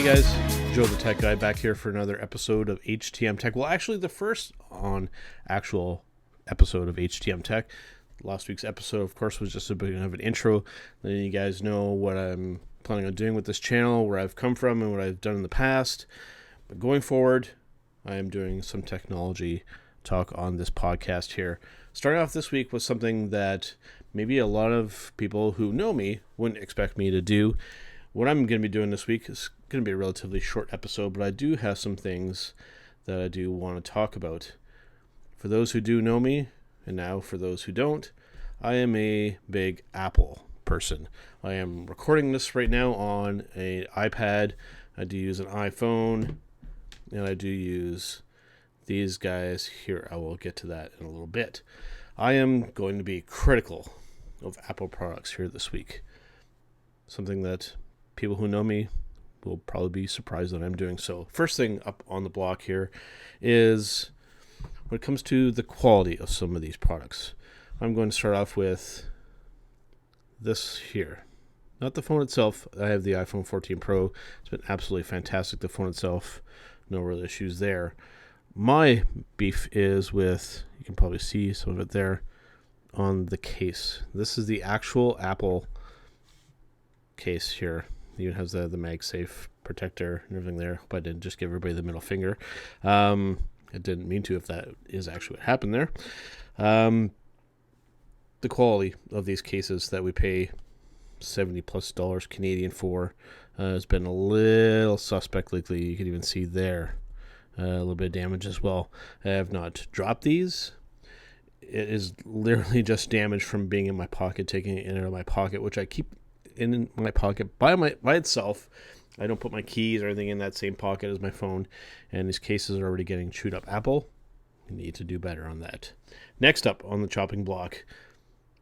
guys, Joe the Tech Guy back here for another episode of HTM Tech. Well, actually the first actual episode of HTM Tech. Last week's episode, of course, was just a bit of an intro. Then you guys know what I'm planning on doing with this channel, where I've come from and what I've done in the past. But going forward, I am doing some technology talk on this podcast here. Starting off this week with something that maybe a lot of people who know me wouldn't expect me to do. What I'm going to be doing this week is going to be a relatively short episode, but I do have some things that I do want to talk about. For those who do know me, and now for those who don't, I am a big Apple person. I am recording this right now on an iPad. I do use an iPhone, and I do use these guys here. I will get to that in a little bit. I am going to be critical of Apple products here this week. Something that people who know me will probably be surprised that I'm doing so. First thing up on the block here is when it comes to the quality of some of these products. I'm going to start off with this here. Not the phone itself. I have the iPhone 14 Pro. It's been absolutely fantastic. The phone itself, no real issues there. My beef is with, you can probably see some of it there, on the case. This is the actual Apple case here. It even has the MagSafe protector and everything there. Hope I didn't just give everybody the middle finger. I didn't mean to, if that is actually what happened there. The quality of these cases that we pay $70+ Canadian for has been a little suspect lately. You can even see there a little bit of damage as well. I have not dropped these. It is literally just damage from being in my pocket, taking it in and out of my pocket, which I keep in my pocket by itself. I don't put my keys or anything in that same pocket as my phone, and these cases are already getting chewed up. Apple, you need to do better on that. Next up on the chopping block,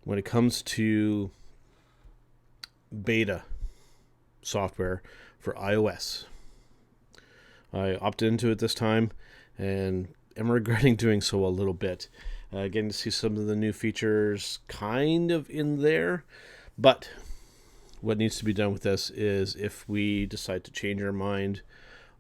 when it comes to beta software for iOS, I opted into it this time and am regretting doing so a little bit. Getting to see some of the new features kind of in there, but what needs to be done with this is if we decide to change our mind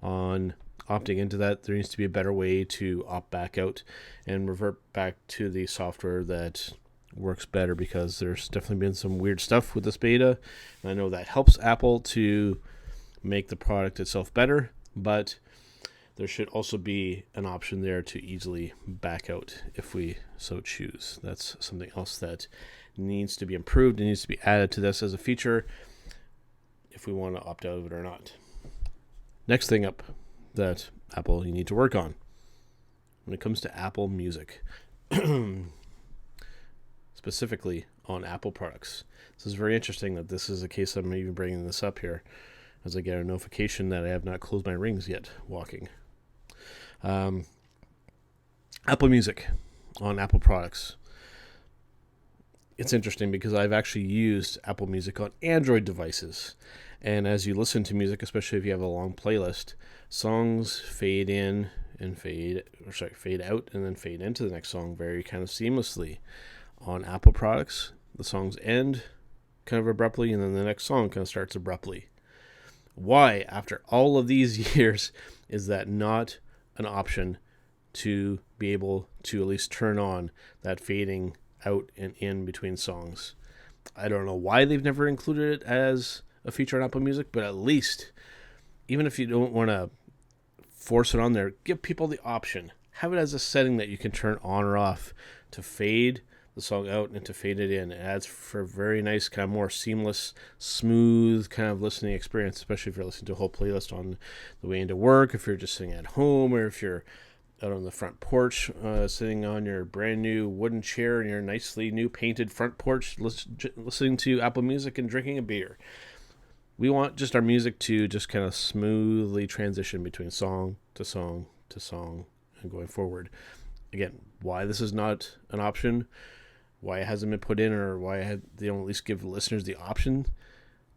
on opting into that, there needs to be a better way to opt back out and revert back to the software that works better, because there's definitely been some weird stuff with this beta. And I know that helps Apple to make the product itself better, but there should also be an option there to easily back out if we so choose. That's something else that needs to be improved. It needs to be added to this as a feature if we want to opt out of it or not. Next thing up that Apple you need to work on when it comes to Apple Music, specifically on Apple products. This is very interesting that this is a case I'm even bringing this up here, as I get a notification that I have not closed my rings yet walking. Apple Music on Apple products. It's interesting because I've actually used Apple Music on Android devices. And as you listen to music, especially if you have a long playlist, songs fade in and fade out and then fade into the next song very kind of seamlessly. On Apple products, the songs end kind of abruptly and then the next song kind of starts abruptly. Why, after all of these years, is that not an option to be able to at least turn on that fading out and in between songs? I don't know why they've never included it as a feature on Apple Music, but at least, even if you don't want to force it on there, give people the option. Have it as a setting that you can turn on or off to fade the song out and to fade it in. It adds for a very nice, kind of more seamless, smooth kind of listening experience, especially if you're listening to a whole playlist on the way into work, if you're just sitting at home, or if you're out on the front porch, sitting on your brand new wooden chair in your nicely new painted front porch, listening to Apple Music and drinking a beer. We want just our music to just kind of smoothly transition between song to song to song and going forward. Again, why this is not an option, why it hasn't been put in, or why they don't at least give listeners the option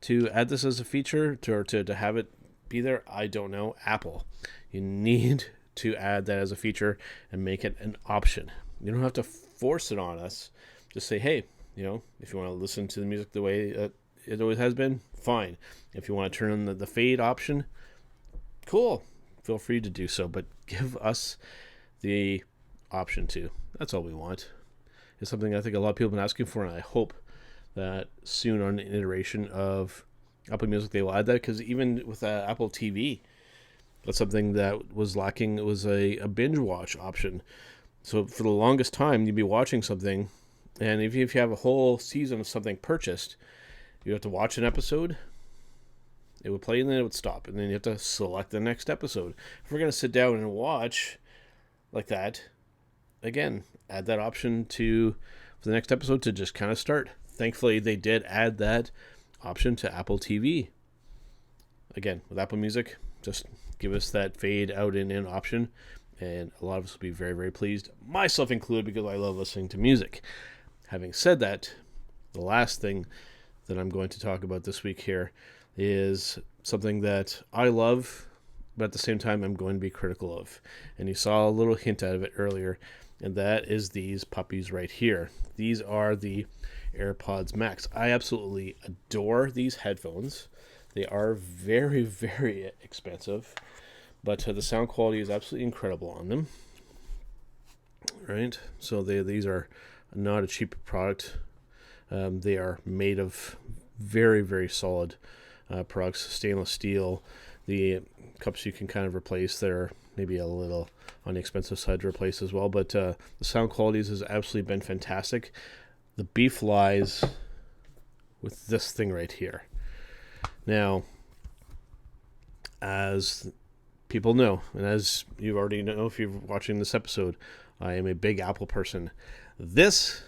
to add this as a feature to have it be there, I don't know. Apple, you need to add that as a feature and make it an option. You don't have to force it on us. Just say, hey, if you want to listen to the music the way it always has been, fine. If you want to turn on the fade option, cool. Feel free to do so, but give us the option to. That's all we want. It's something I think a lot of people have been asking for, and I hope that soon on an iteration of Apple Music they will add that, because even with Apple TV, that's something that was lacking. It was a binge watch option. So for the longest time, you'd be watching something, and if you have a whole season of something purchased, you have to watch an episode. It would play and then it would stop, and then you have to select the next episode. If we're going to sit down and watch like that, again, add that option for the next episode to just kind of start. Thankfully, they did add that option to Apple TV. Again, with Apple Music, just give us that fade out and in option, and a lot of us will be very, very pleased, myself included, because I love listening to music. Having said that, the last thing that I'm going to talk about this week here is something that I love, but at the same time I'm going to be critical of. And you saw a little hint out of it earlier, and that is these puppies right here. These are the AirPods Max. I absolutely adore these headphones. They are very, very expensive, but the sound quality is absolutely incredible on them. Right? So these are not a cheap product. They are made of very, very solid products, stainless steel. The cups you can kind of replace. They're maybe a little on the expensive side to replace as well, but the sound quality has absolutely been fantastic. The beef lies with this thing right here. Now, as people know, and as you already know if you're watching this episode, I am a big Apple person. This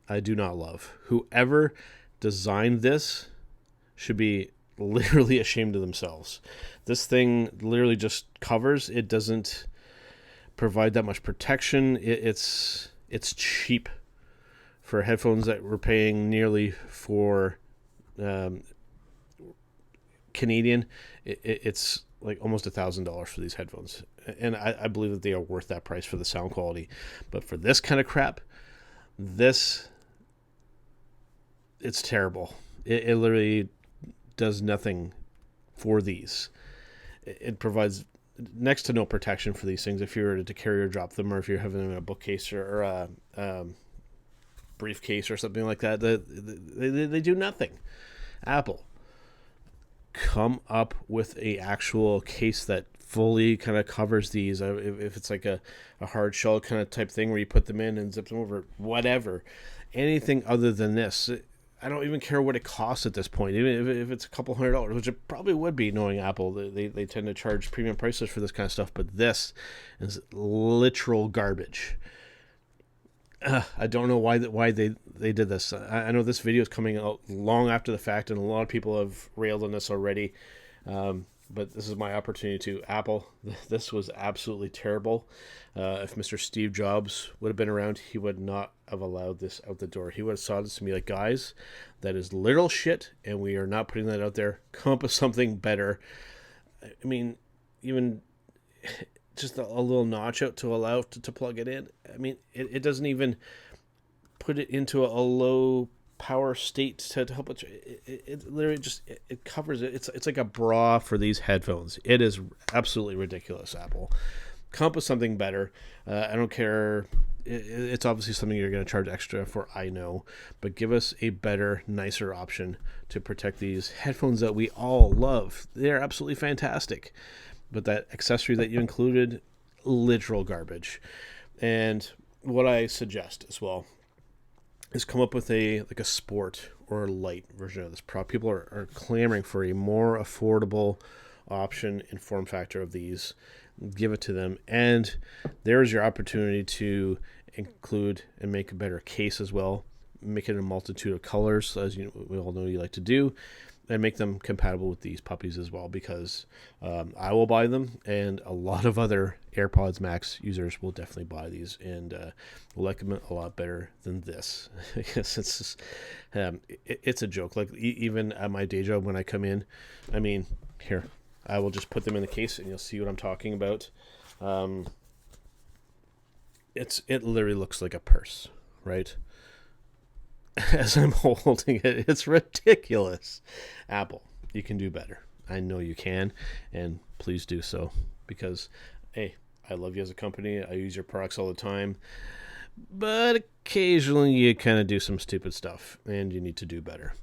I do not love. Whoever designed this should be literally ashamed of themselves. This thing literally just covers. It doesn't provide that much protection. It's cheap for headphones that we're paying nearly for Canadian. It's like almost $1,000 for these headphones, and I believe that they are worth that price for the sound quality. But for this kind of crap, it's terrible. It literally does nothing for these. It provides next to no protection for these things if you were to carry or drop them, or if you're having them in a bookcase or a briefcase or something like that. They do nothing. Apple, come up with a actual case that fully kind of covers these. If it's like a hard shell kind of type thing where you put them in and zip them over, whatever. Anything other than this, I don't even care what it costs at this point. Even if it's a couple $100, which it probably would be, knowing Apple, they tend to charge premium prices for this kind of stuff. But this is literal garbage. I don't know why they did this. I know this video is coming out long after the fact, and a lot of people have railed on this already. But this is my opportunity to Apple. This was absolutely terrible. If Mr. Steve Jobs would have been around, he would not have allowed this out the door. He would have saw this and be like, guys, that is literal shit, and we are not putting that out there. Come up with something better. I mean, even just a little notch out to allow to plug it in. I mean, it doesn't even put it into a low power state to help it. It literally just it covers it. It's like a bra for these headphones. It is absolutely ridiculous, Apple. Come up with something better. I don't care. It's obviously something you're going to charge extra for, I know, but give us a better, nicer option to protect these headphones that we all love. They're absolutely fantastic. But that accessory that you included, literal garbage. And what I suggest as well is come up with a sport or a light version of this product. People are clamoring for a more affordable option and form factor of these. Give it to them, and there's your opportunity to include and make a better case as well. Make it in a multitude of colors, as we all know you like to do, and make them compatible with these puppies as well, because I will buy them, and a lot of other AirPods Max users will definitely buy these, and will like them a lot better than this. I guess it's just, it's a joke. Like even at my day job when I come in, I mean, here, I will just put them in the case, and you'll see what I'm talking about. It literally looks like a purse, right? As I'm holding it, it's ridiculous. Apple, you can do better. I know you can, and please do so, because, hey, I love you as a company. I use your products all the time, but occasionally you kind of do some stupid stuff, and you need to do better.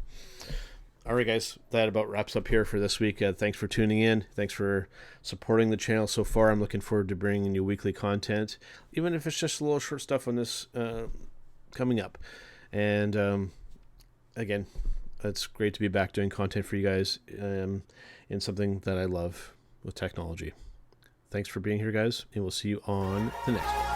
All right, guys, that about wraps up here for this week. Thanks for tuning in. Thanks for supporting the channel so far. I'm looking forward to bringing you weekly content, even if it's just a little short stuff on this coming up. And again, it's great to be back doing content for you guys in something that I love with technology. Thanks for being here, guys, and we'll see you on the next one.